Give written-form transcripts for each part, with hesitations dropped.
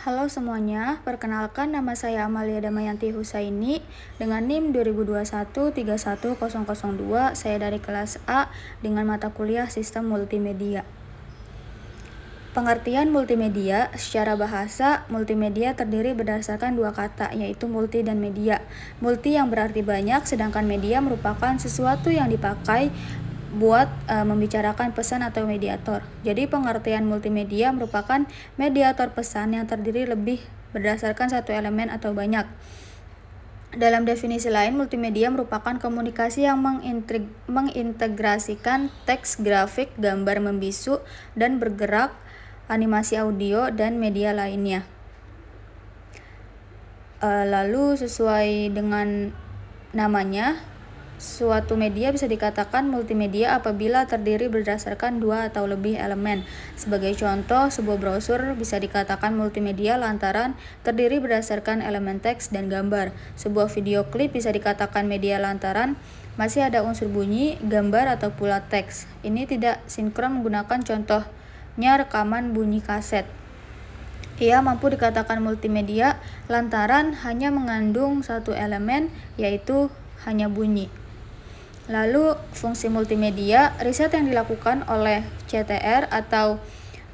Halo semuanya, perkenalkan nama saya Amalia Damayanti Husaini dengan NIM 2021-31002. Saya dari kelas A dengan mata kuliah Sistem Multimedia. Pengertian multimedia secara bahasa, multimedia terdiri berdasarkan dua kata, yaitu multi dan media. Multi yang berarti banyak, sedangkan media merupakan sesuatu yang dipakai buat membicarakan pesan atau mediator. Jadi pengertian multimedia merupakan mediator pesan yang terdiri lebih berdasarkan satu elemen atau banyak. Dalam definisi lain, multimedia merupakan komunikasi yang mengintegrasikan teks, grafik, gambar membisu, dan bergerak, animasi audio, dan media lainnya. Lalu sesuai dengan namanya, suatu media bisa dikatakan multimedia apabila terdiri berdasarkan dua atau lebih elemen. Sebagai contoh, sebuah brosur bisa dikatakan multimedia lantaran terdiri berdasarkan elemen teks dan gambar. Sebuah video klip bisa dikatakan media lantaran masih ada unsur bunyi, gambar, atau pula teks. Ini tidak sinkron menggunakan contohnya rekaman bunyi kaset. Ia mampu dikatakan multimedia lantaran hanya mengandung satu elemen, yaitu hanya bunyi. Lalu, fungsi multimedia, riset yang dilakukan oleh CTR atau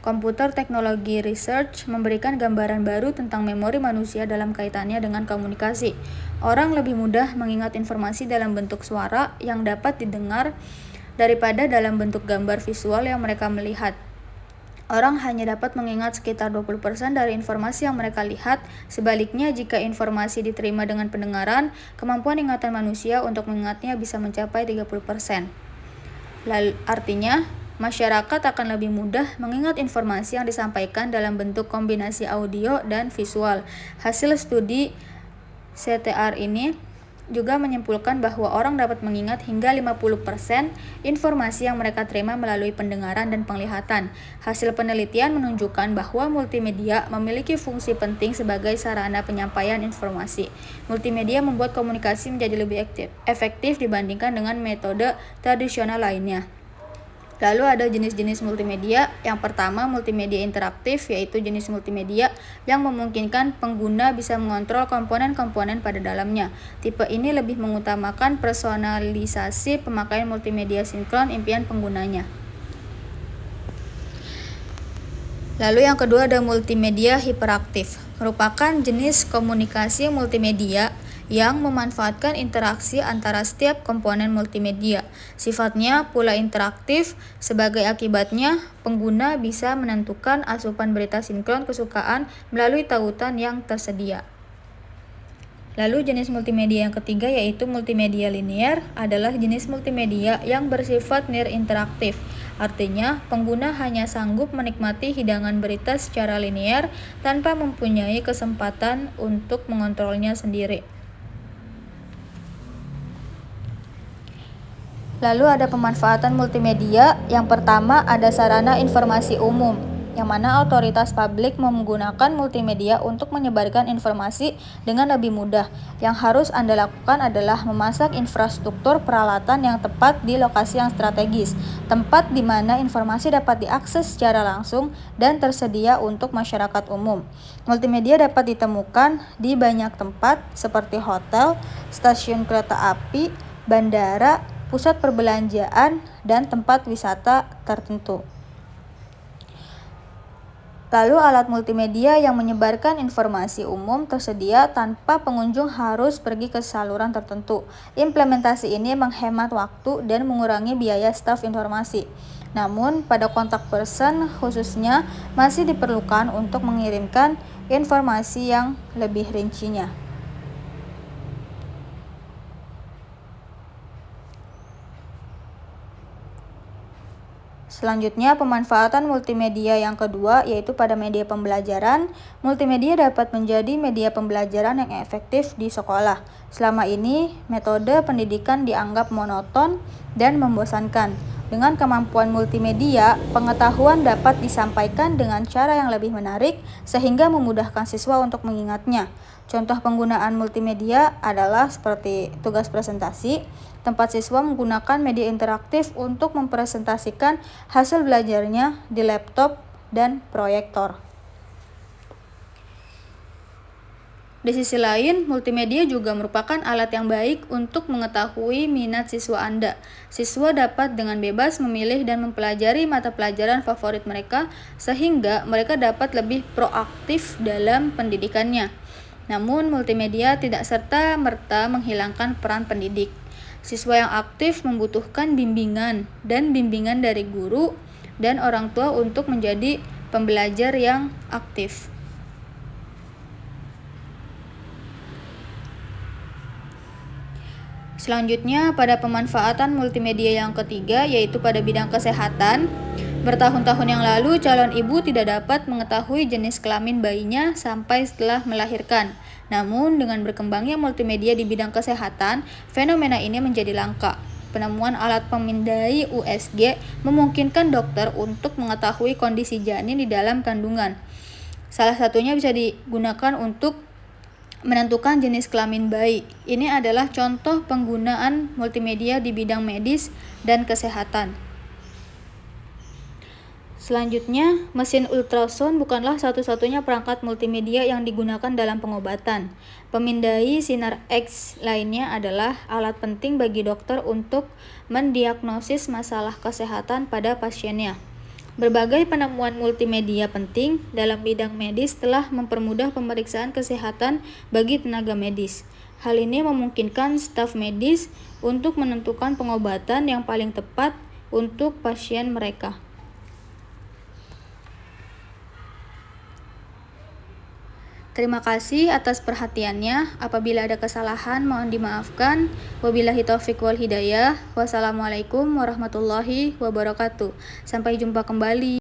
Computer Technology Research memberikan gambaran baru tentang memori manusia dalam kaitannya dengan komunikasi. Orang lebih mudah mengingat informasi dalam bentuk suara yang dapat didengar daripada dalam bentuk gambar visual yang mereka melihat. Orang hanya dapat mengingat sekitar 20% dari informasi yang mereka lihat. Sebaliknya, jika informasi diterima dengan pendengaran, kemampuan ingatan manusia untuk mengingatnya bisa mencapai 30%. Artinya, masyarakat akan lebih mudah mengingat informasi yang disampaikan dalam bentuk kombinasi audio dan visual. Hasil studi CTR ini juga menyimpulkan bahwa orang dapat mengingat hingga 50% informasi yang mereka terima melalui pendengaran dan penglihatan. Hasil penelitian menunjukkan bahwa multimedia memiliki fungsi penting sebagai sarana penyampaian informasi. Multimedia membuat komunikasi menjadi lebih efektif dibandingkan dengan metode tradisional lainnya. Lalu ada jenis-jenis multimedia. Yang pertama, multimedia interaktif, yaitu jenis multimedia yang memungkinkan pengguna bisa mengontrol komponen-komponen pada dalamnya. Tipe ini lebih mengutamakan personalisasi pemakaian multimedia sinkron impian penggunanya. Lalu yang kedua ada multimedia hiperaktif, merupakan jenis komunikasi multimedia yang memanfaatkan interaksi antara setiap komponen multimedia. Sifatnya pula interaktif, sebagai akibatnya pengguna bisa menentukan asupan berita sinkron kesukaan melalui tautan yang tersedia. Lalu jenis multimedia yang ketiga yaitu multimedia linear adalah jenis multimedia yang bersifat near interaktif. Artinya, pengguna hanya sanggup menikmati hidangan berita secara linear tanpa mempunyai kesempatan untuk mengontrolnya sendiri. Lalu ada pemanfaatan multimedia. Yang pertama ada sarana informasi umum, yang mana otoritas publik menggunakan multimedia untuk menyebarkan informasi dengan lebih mudah. Yang harus Anda lakukan adalah memasak infrastruktur peralatan yang tepat di lokasi yang strategis, tempat di mana informasi dapat diakses secara langsung dan tersedia untuk masyarakat umum. Multimedia dapat ditemukan di banyak tempat seperti hotel, stasiun kereta api, bandara, pusat perbelanjaan, dan tempat wisata tertentu. Lalu alat multimedia yang menyebarkan informasi umum tersedia tanpa pengunjung harus pergi ke saluran tertentu. Implementasi ini menghemat waktu dan mengurangi biaya staf informasi. Namun, pada kontak person khususnya masih diperlukan untuk mengirimkan informasi yang lebih rincinya. Selanjutnya, pemanfaatan multimedia yang kedua yaitu pada media pembelajaran. Multimedia dapat menjadi media pembelajaran yang efektif di sekolah. Selama ini, metode pendidikan dianggap monoton dan membosankan. Dengan kemampuan multimedia, pengetahuan dapat disampaikan dengan cara yang lebih menarik sehingga memudahkan siswa untuk mengingatnya. Contoh penggunaan multimedia adalah seperti tugas presentasi, tempat siswa menggunakan media interaktif untuk mempresentasikan hasil belajarnya di laptop dan proyektor. Di sisi lain, multimedia juga merupakan alat yang baik untuk mengetahui minat siswa Anda. Siswa dapat dengan bebas memilih dan mempelajari mata pelajaran favorit mereka, sehingga mereka dapat lebih proaktif dalam pendidikannya. Namun, multimedia tidak serta-merta menghilangkan peran pendidik. Siswa yang aktif membutuhkan bimbingan dari guru dan orang tua untuk menjadi pembelajar yang aktif. Selanjutnya, pada pemanfaatan multimedia yang ketiga, yaitu pada bidang kesehatan. Bertahun-tahun yang lalu, calon ibu tidak dapat mengetahui jenis kelamin bayinya sampai setelah melahirkan. Namun, dengan berkembangnya multimedia di bidang kesehatan, fenomena ini menjadi langka. Penemuan alat pemindai USG memungkinkan dokter untuk mengetahui kondisi janin di dalam kandungan. Salah satunya bisa digunakan untuk menentukan jenis kelamin bayi. Ini adalah contoh penggunaan multimedia di bidang medis dan kesehatan. Selanjutnya, mesin ultrasound bukanlah satu-satunya perangkat multimedia yang digunakan dalam pengobatan. Pemindai sinar X lainnya adalah alat penting bagi dokter untuk mendiagnosis masalah kesehatan pada pasiennya. Berbagai penemuan multimedia penting dalam bidang medis telah mempermudah pemeriksaan kesehatan bagi tenaga medis. Hal ini memungkinkan staf medis untuk menentukan pengobatan yang paling tepat untuk pasien mereka. Terima kasih atas perhatiannya. Apabila ada kesalahan, mohon dimaafkan. Wabillahi taufiq wal hidayah. Wassalamualaikum warahmatullahi wabarakatuh. Sampai jumpa kembali.